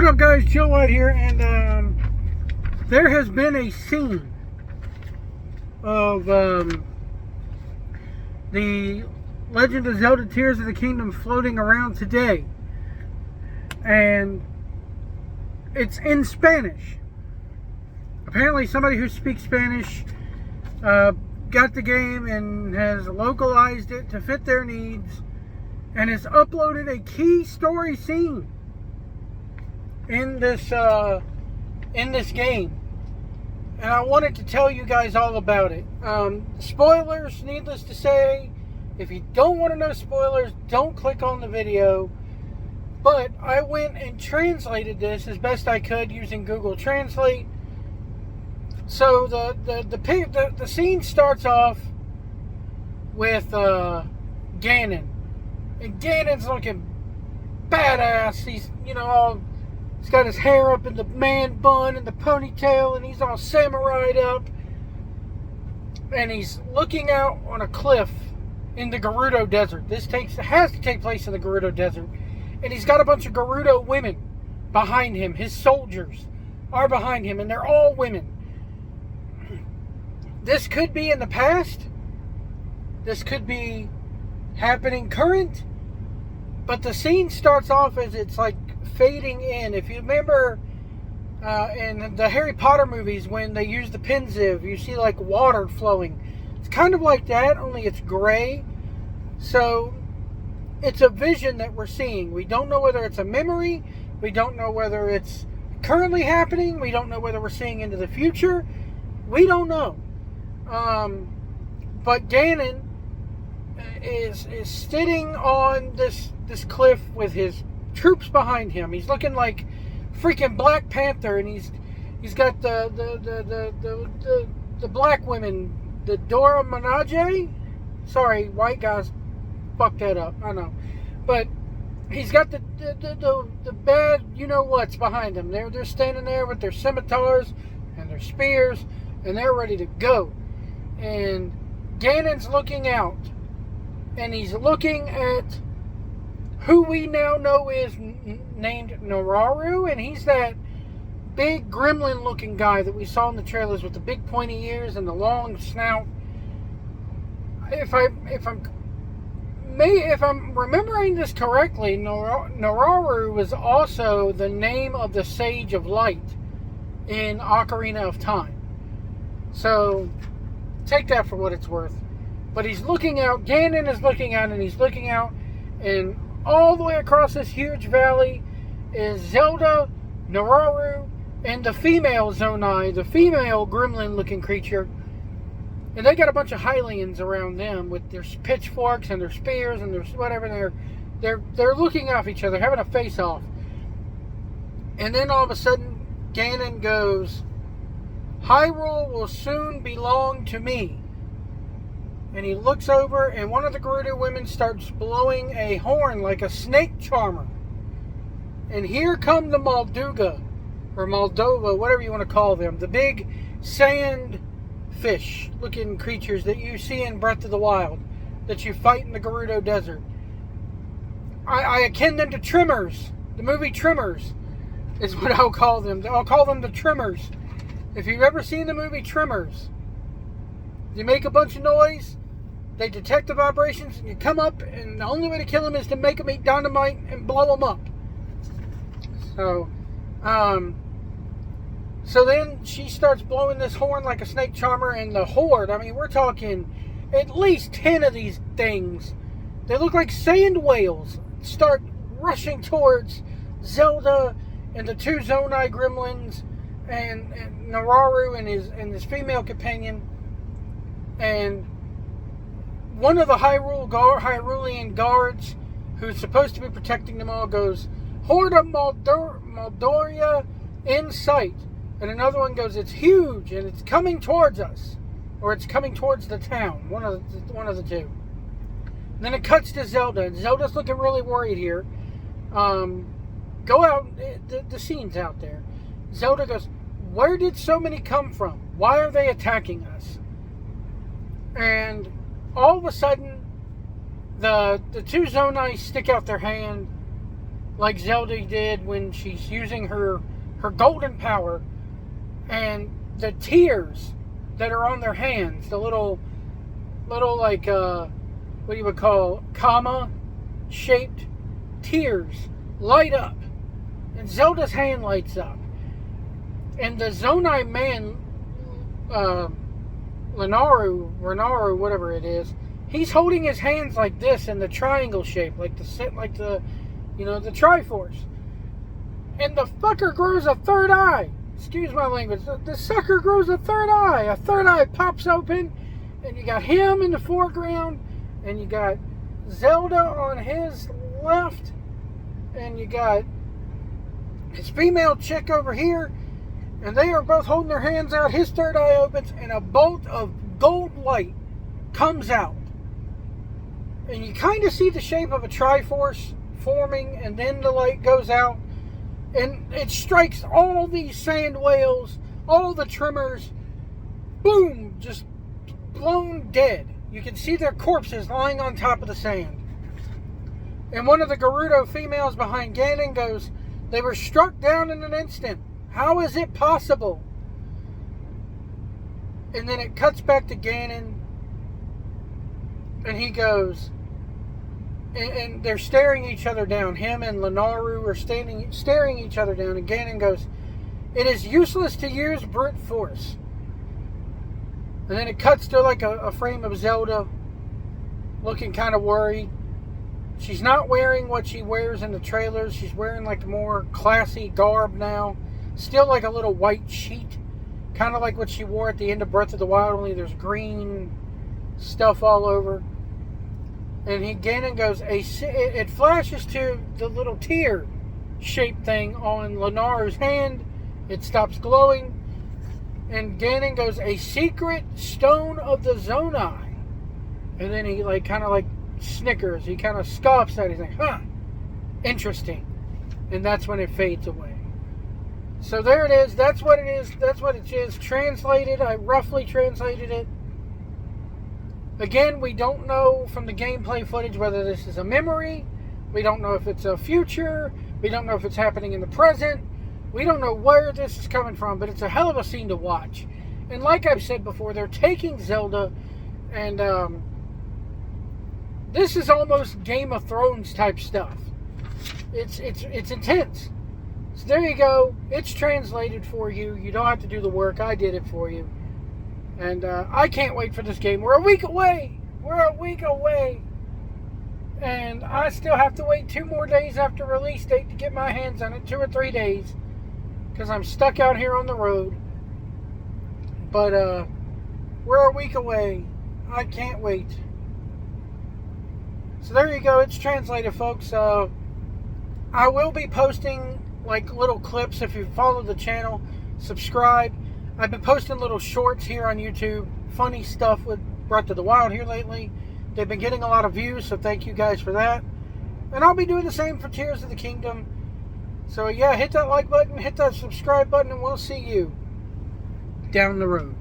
What up, guys? Joe White here, and there has been a scene of the Legend of Zelda Tears of the Kingdom floating around today, and it's in Spanish. Apparently somebody who speaks Spanish got the game and has localized it to fit their needs and has uploaded a key story scene in this game, and I wanted to tell you guys all about it. Spoilers, needless to say. If you don't want to know spoilers, don't click on the video. But I went and translated this as best I could using Google Translate. So the scene starts off with Gannon, and Gannon's looking badass. He's he's got his hair up in the man bun and the ponytail, and he's all samurai'd up, and he's looking out on a cliff in the Gerudo Desert. This has to take place in the Gerudo Desert, and he's got a bunch of Gerudo women behind him. His soldiers are behind him, and they're all women. This could be in the past. This could be happening current. But the scene starts off as it's like fading in. If you remember in the Harry Potter movies, when they use the pensieve, you see like water flowing. It's kind of like that, only it's gray. So it's a vision that we're seeing. We don't know whether it's a memory. We don't know whether it's currently happening. We don't know whether we're seeing into the future. We don't know. But Gannon is sitting on this cliff with his troops behind him. He's looking like freaking Black Panther, and he's got the black women, the Dora Milaje. Sorry, white guys fucked that up. I know, but he's got the bad what's behind him. They're standing there with their scimitars and their spears, and they're ready to go. And Gannon's looking out, and he's looking at who we now know is named Nararu, and he's that big gremlin-looking guy that we saw in the trailers with the big pointy ears and the long snout. If I'm remembering this correctly, Nararu was also the name of the Sage of Light in Ocarina of Time. So take that for what it's worth. But he's looking out. Gannon is looking out, and he's looking out, and all the way across this huge valley is Zelda, Nararu, and the female Zonai, the female gremlin-looking creature. And they got a bunch of Hylians around them with their pitchforks and their spears and their whatever. They're looking off each other, having a face-off. And then all of a sudden, Gannon goes, "Hyrule will soon belong to me." And he looks over, and one of the Gerudo women starts blowing a horn like a snake charmer. And here come the Molduga, or Moldova, whatever you want to call them. The big sand fish-looking creatures that you see in Breath of the Wild, that you fight in the Gerudo Desert. I akin them to Tremors. The movie Tremors is what I'll call them. I'll call them the Tremors. If you've ever seen the movie Tremors, you make a bunch of noise, they detect the vibrations, and you come up, and the only way to kill them is to make them eat dynamite and blow them up. So then she starts blowing this horn like a snake charmer, and the horde, I mean, we're talking at least 10 of these things. They look like sand whales. Start rushing towards Zelda and the two Zonai gremlins and Nararu and his female companion. And one of the Hyrulean guards, who's supposed to be protecting them all, goes, "Horde of Moldoria in sight." And another one goes, "It's huge, and it's coming towards us." Or it's coming towards the town. One of the two. And then it cuts to Zelda, and Zelda's looking really worried here. Go out, the scene's out there. Zelda goes, "Where did so many come from? Why are they attacking us?" And all of a sudden, the two Zonai stick out their hand like Zelda did when she's using her golden power, and the tears that are on their hands, the little like what you would call comma shaped tears, light up, and Zelda's hand lights up, and the Zonai man, Renaru, whatever it is, he's holding his hands like this in the triangle shape, like the the Triforce, and the fucker grows a third eye. Excuse my language. The sucker grows a third eye. A third eye pops open, and you got him in the foreground, and you got Zelda on his left, and you got his female chick over here, and they are both holding their hands out. His third eye opens, and a bolt of gold light comes out. And you kind of see the shape of a Triforce forming, and then the light goes out. And it strikes all these sand whales, all the trimmers, boom, just blown dead. You can see their corpses lying on top of the sand. And one of the Gerudo females behind Gannon goes, "They were struck down in an instant. How is it possible?" And then it cuts back to Gannon, and he goes, and they're staring each other down. Him and Renaru are staring each other down. And Gannon goes, "It is useless to use brute force." And then it cuts to like a frame of Zelda looking kind of worried. She's not wearing what she wears in the trailers. She's wearing like more classy garb now. Still like a little white sheet. Kind of like what she wore at the end of Breath of the Wild, only there's green stuff all over. And Gannon goes, it flashes to the little tear shaped thing on Lenaru's hand. It stops glowing. And Gannon goes, "A secret stone of the Zonai." And then he kind of snickers. He kind of scoffs at it. He's like, "Huh, interesting." And that's when it fades away. So there it is. That's what it is. That's what it is. Translated. I roughly translated it. Again, we don't know from the gameplay footage whether this is a memory. We don't know if it's a future. We don't know if it's happening in the present. We don't know where this is coming from, but it's a hell of a scene to watch. And like I've said before, they're taking Zelda, and this is almost Game of Thrones type stuff. It's intense. So there you go. It's translated for you. You don't have to do the work. I did it for you. And I can't wait for this game. We're a week away. And I still have to wait 2 more days after release date to get my hands on it. 2 or 3 days. Because I'm stuck out here on the road. But we're a week away. I can't wait. So there you go. It's translated, folks. I will be posting little clips. If you follow the channel, subscribe. I've been posting little shorts here on YouTube, funny stuff with Breath of the Wild here lately. They've been getting a lot of views, so thank you guys for that. And I'll be doing the same for Tears of the Kingdom. So yeah, hit that like button, hit that subscribe button, and we'll see you down the road.